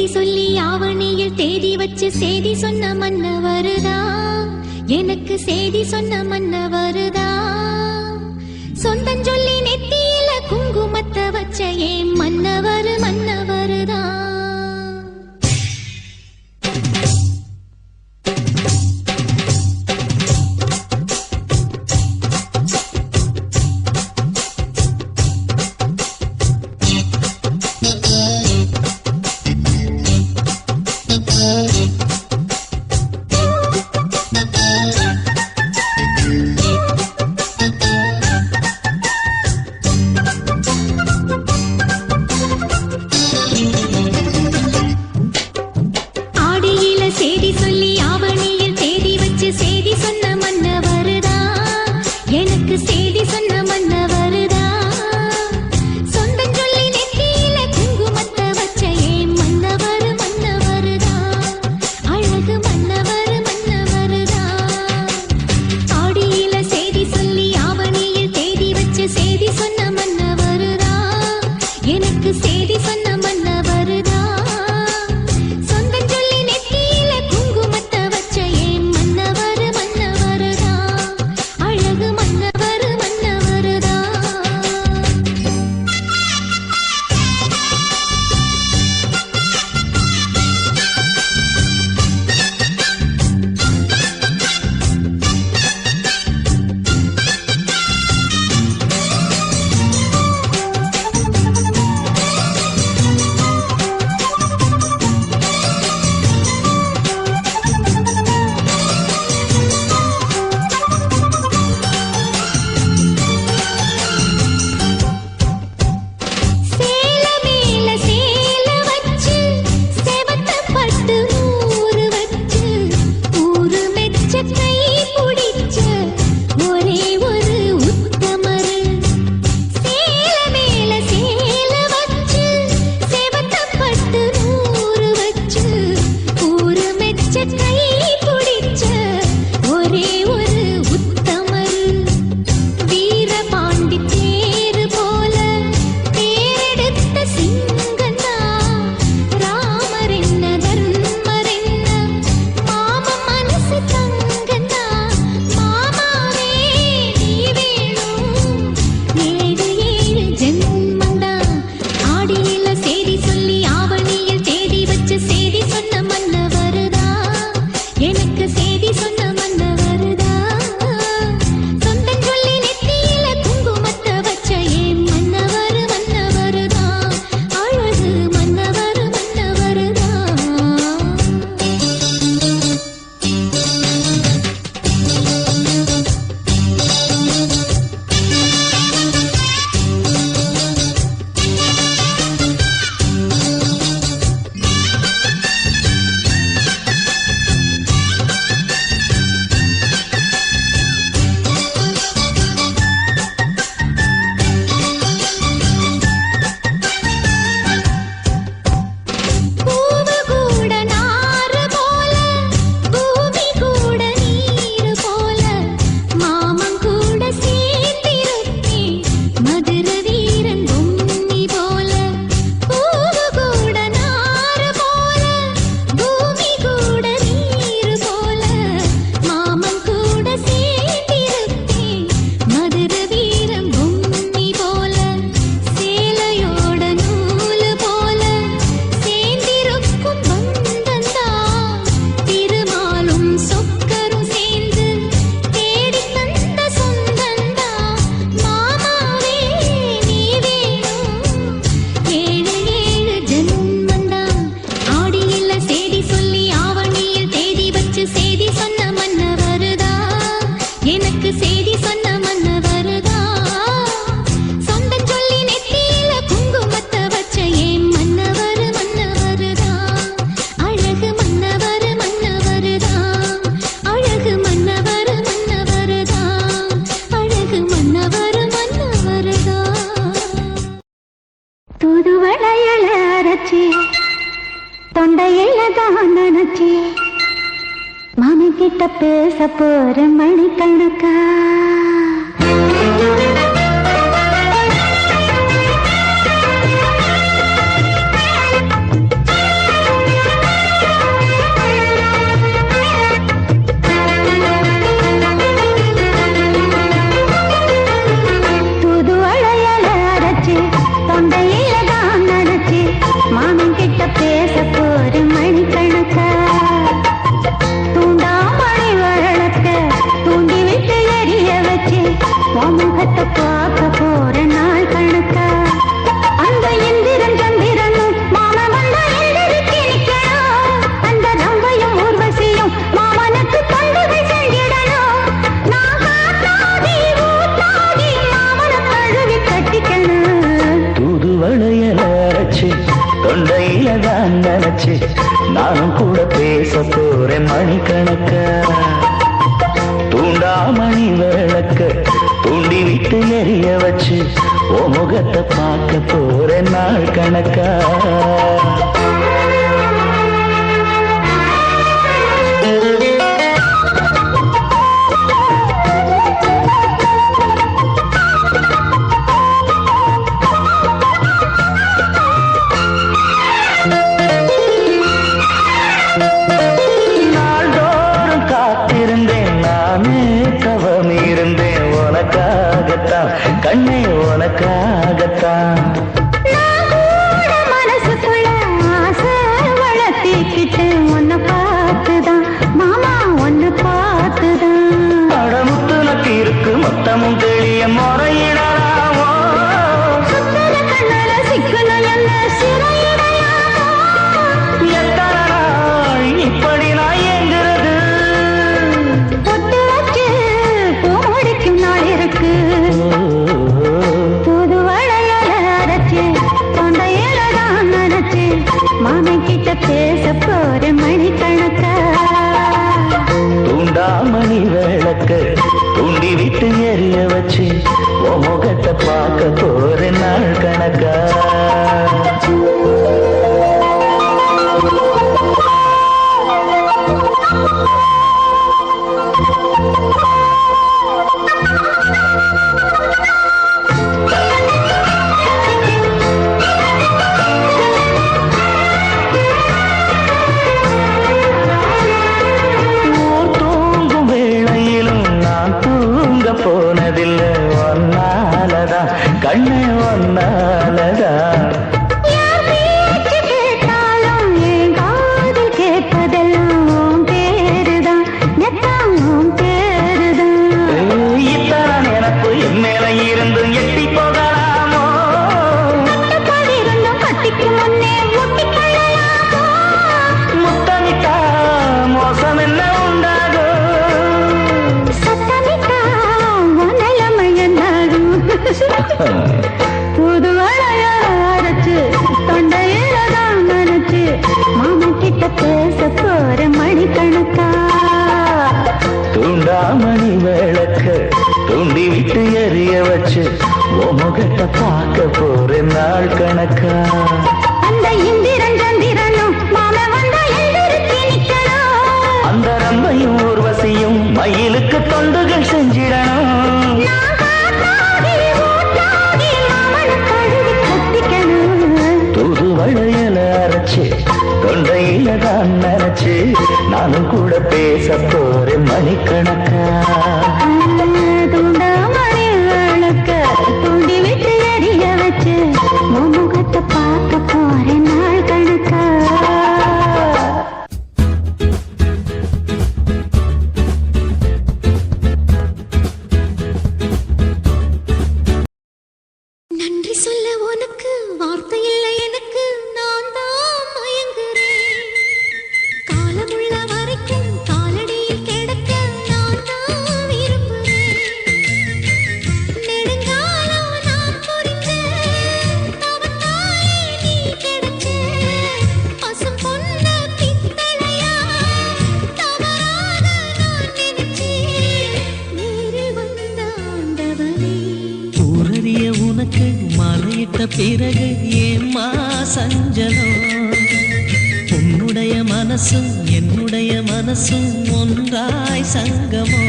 சேதி சொல்லி ஆவணியில் தேதி வச்சு சேதி சொன்ன மன்ன வருதா, எனக்கு சேதி சொன்ன மன்ன வருதா. சொந்தம் சொல்லி நெத்தியில குங்குமத்தை வச்ச ஏன் மன்னவர் மன்னவருதா. தொண்டையில தான் நினைச்சி மாமி கிட்ட பேச போற மணிக்கணக்கா. தூதுவளையல அரைச்சு தொண்டையில தான் நினைச்சு நானும் கூட பேச போறேன் மணிக்கணக்கா. தூண்டாமணி விளக்க தூண்டி விட்டு எரிய வச்சு ஓ முகத்தை பார்க்க போறேன் நாள் கணக்கா. நாள்தோறும் காத்திருந்தேன் நானே தவம் இருந்தேன் உனக்காகத்தான் கண்ணே உனக்காகத்தான். மனசுக்குள்ள ஆசை வளர்த்திக்கிட்டு உன்னை பார்த்துதான் மாமா உன்னை பார்த்துதான். அடமுத்து நக்கு இருக்கு மொத்தமும் தெளிய முறையிடலாமோ சுத்தர கண்ணல சிக்கணும் என்ன சிறையிடையாமோ. எத்தனை நாள் இப்படி நான் ஏங்குறது. பொட்டு வச்சு பூ முடிக்கும் நாள் இருக்கு. புது வளையல அரைச்சு தொண்டையில தான் நினைச்சு மாமன் கிட்ட பேச போற மணிக்கணக்கா. தூண்டாமணி விளக்க தூண்டி விட்டு எரிய வச்சு உன் முகத்தை பார்க்க போற நாள் கணக்கா. ஊர் தூங்கும் வேளையிலும் நான் தூங்க போனதில்லை ஒன்னாலதான் கண்ணே ஒன்னாலதான். யார் பேச்சு கேட்டாலும் என் காது கேட்பதெல்லாம் உன் பேருதான் நெத்தம் உன் பேருதான். இத்தனை நினப்பு என் மேல இருந்து எட்டி போகலாமோ கட்டுப்பாடிருந்தும் கட்டிக்கு முன்னே முட்டிக்கொள்ளலாமோ. முத்தமிட்டா மோசம் என்ன உண்டாகும். சத்தமிட்டா உன் நிலைமை என்னாகும். புது வளைய அரைச்சு தொண்டையில தான் நினைச்சு மாமன் கிட்ட பேச போற மணிக்கணக்கா. தூண்டாமணி விளக்க தூண்டி விட்டு எரிய வச்சு உன் முகத்தை பார்க்க போற நாள் கணக்கா. அந்த இந்திரன் சந்திரனும் மாமன் வந்தா எழுந்திருச்சு நிக்கணும். அந்த ரம்பையும் ஊர்வசியும் மயிலுக்கு தொண்டுகள் செஞ்சிடணும். நான் காத்தாகி ஊட்டாகி மாமனை கழுவி கத்திக்கணும். தூது வளையல அரைச்சு தொண்டையில தான் நினைச்சு நானும் கூட பேச போறேன் மணிக்கணக்கா. தூண்டாமணி விளக்க தூண்டி விட்டு எரிய வச்சு உன் முகத்தை பார்க்க போற நாள் கணக்கா. நன்றி சொல்ல உனக்கு வார்த்தை இல்லை எனக்கு நான் தான் மயங்குறேன். காலமுள்ள வரைக்கும் காலடியில் கிடக்க நான் தான் விரும்புறேன். நெடுங்காலம் நான் புரிஞ்ச தவத்தாலே நீ கிடக்க பசும் பொன்ன பித்தளையா தவறாக நான் நினைச்சேன். நேரில் வந்த ஆண்டவனே ஊரறிய உனக்கு மலையிட்ட பிறகு ஏம்மா சஞ்சலம். உன்னுடைய மனசும் என்னுடைய மனசும் ஒன்றாய் சங்கமோ.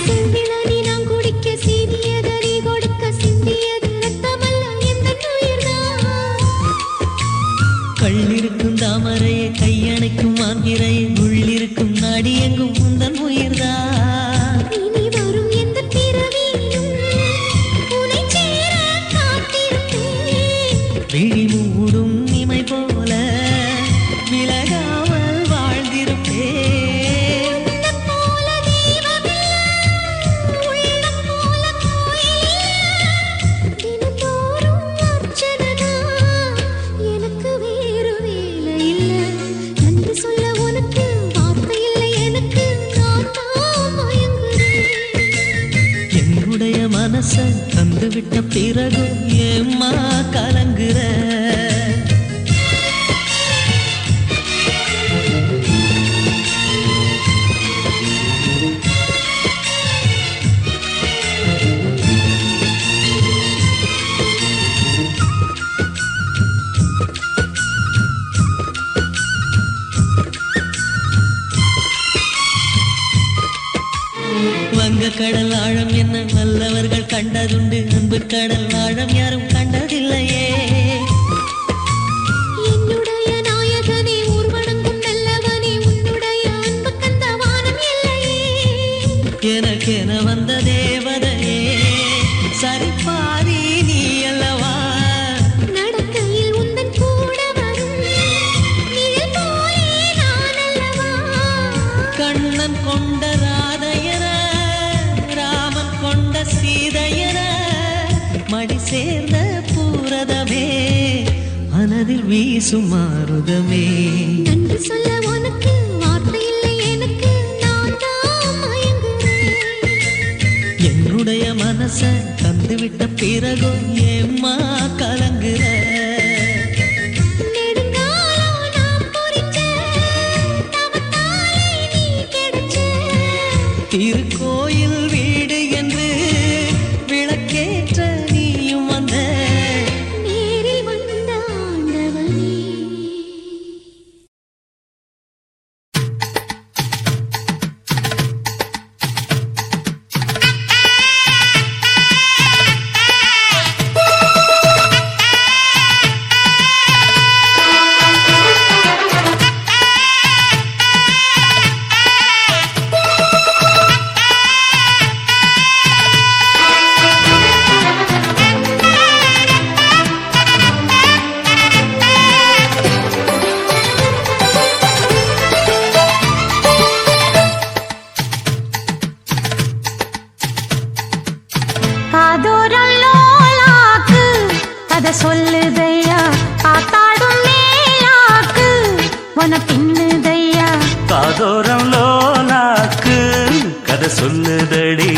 செந்திலடி நான் குடிக்க சீனியதடி கொடுக்க சிந்தியது ரத்தமல்ல எந்த உயிர்தான். கள்ளி மனச தந்து விட்ட பிறகு ஏம்மா கலங்குற கடல் ஆழம் என்ன வல்லவர்கள் கண்டதுண்டு அன்பு கடல் ஆழம் யாரும் கண்டதில்லையே என்னுடைய நாயகனே ஊர்வணங்கும் நல்லவனே உன்னுடைய அன்பு கந்த வானம் இல்லையே எனக்கென வந்த தேவதையே சரிபாதி நீ அல்லவா நடக்கையில் உந்தன் கூட வரும் நிழல் போலே நான் அல்லவா கண்ணன் கொண்ட ராதையர கொண்ட சீதையர மடி சேர்ந்த பூரதமே மனதில் வீசும் மாறுதமே நன்றி சொல்ல உனக்கு வார்த்தை இல்லை எனக்கு நான் தான் மயங்குறேன் என்னுடைய மனச தந்துவிட்ட பிறகு ஏம்மா கலங்குற நெடுங்காலம் நான் பொறிச்ச தவத்தாலே நீ கிடைச்ச திருக்கோயில் வீடு என்று விளக்கேற்ற நீயும் வந்த நேரில் வந்த ஆண்டவனே சொல்லுதையா காத்தாடும் மேலாக்கு உன பின்னுதையா காதோரம் லோலாக்கு கதை சொல்லுதடி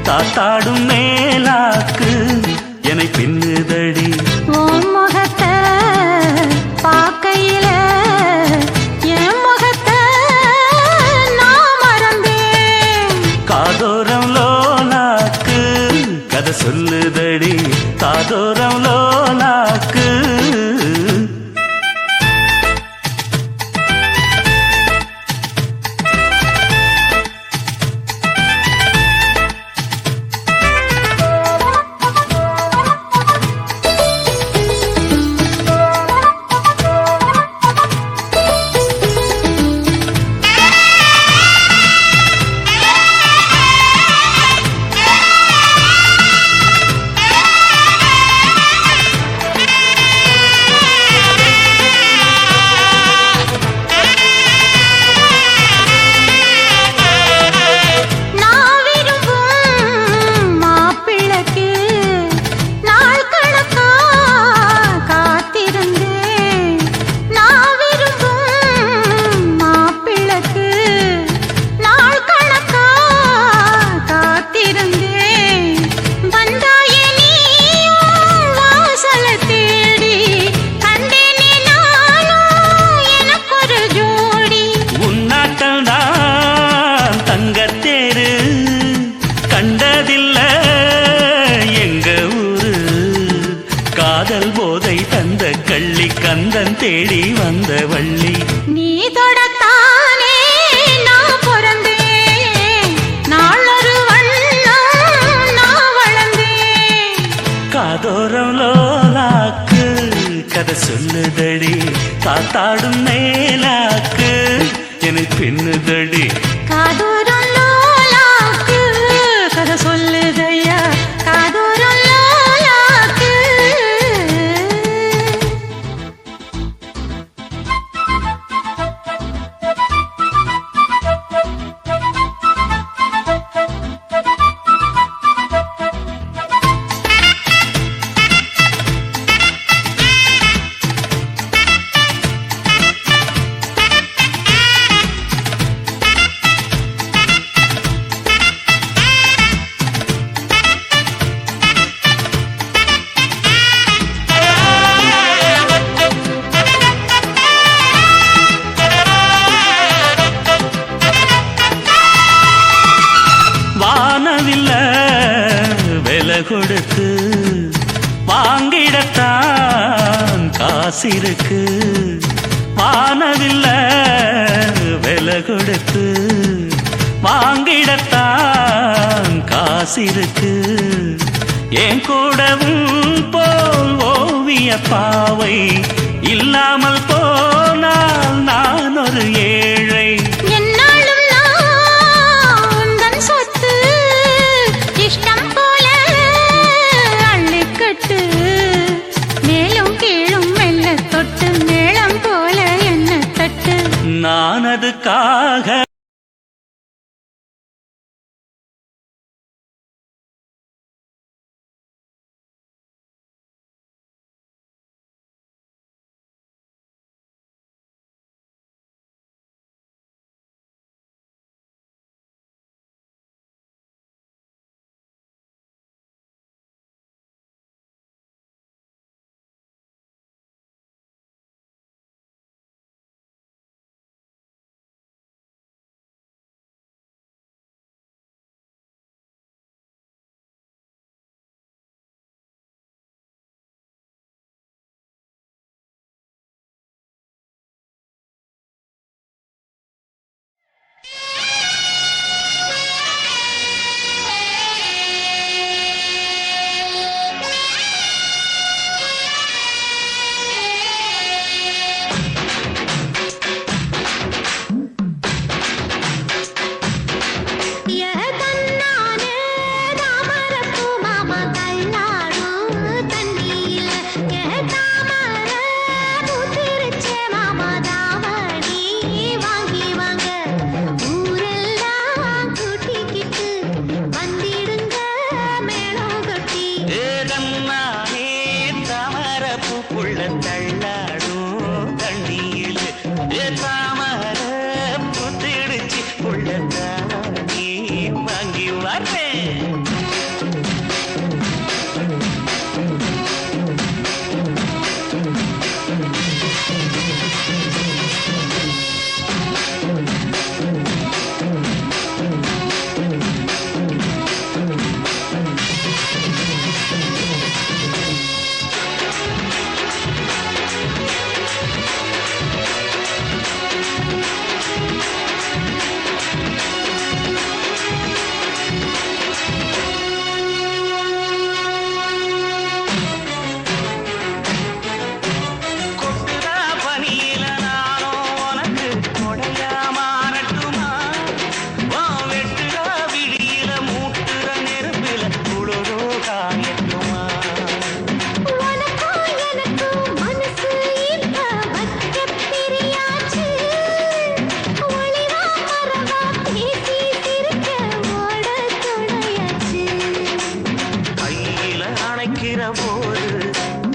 காத்தாடும் மேலாக்கு என்னை பின்னுதடி உன் முகத்தை பார்க்கையில என் முகத்தை நான் மறந்தேன் காதோரம் லோலாக்கு கதை சொல்லுதடி காதோரம் லோலாக்கு கந்தன் தேடி வந்த வள்ளி நீ தொடத்தானே நான் பிறந்தேன் நாளொரு வண்ணம் நான் வளர்ந்தேன் காதோரம் லோலாக்கு கதை சொல்லுதடி காத்தாடும் மேலாக்கு என்னை பின்னுதடி காதோரம் லோலாக்கு கதை சொல்லுதையா காதோரம் லோலாக்கு விலை கொடுத்து வாங்கிடத்தான் காசிருக்கு. வானவில்ல விலை கொடுத்து வாங்கிடத்தான் காசிருக்கு. என் கூடவும் போல் ஓவிய பாவை இல்லாமல் போனால் நான் ஒரு ஏழை. என்னாலும் நான் சொத்து இஷ்டம் போல அள்ளிக்கட்டு. மேலும் கீழும் மெல்ல தொட்டு மேளம் போல என்ன தட்டு. நான் அதுக்காக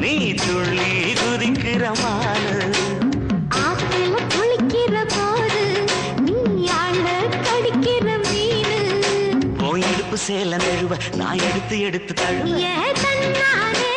நீ துள்ளி குதிக்கிற மானு. ஆத்துல குளிக்கிற போது நீ ஆள கடிக்கிற மீனு. போய் இடுப்பு சேல நழுவ நான் எடுத்து எடுத்து தழுவ. ஏ தன்னானே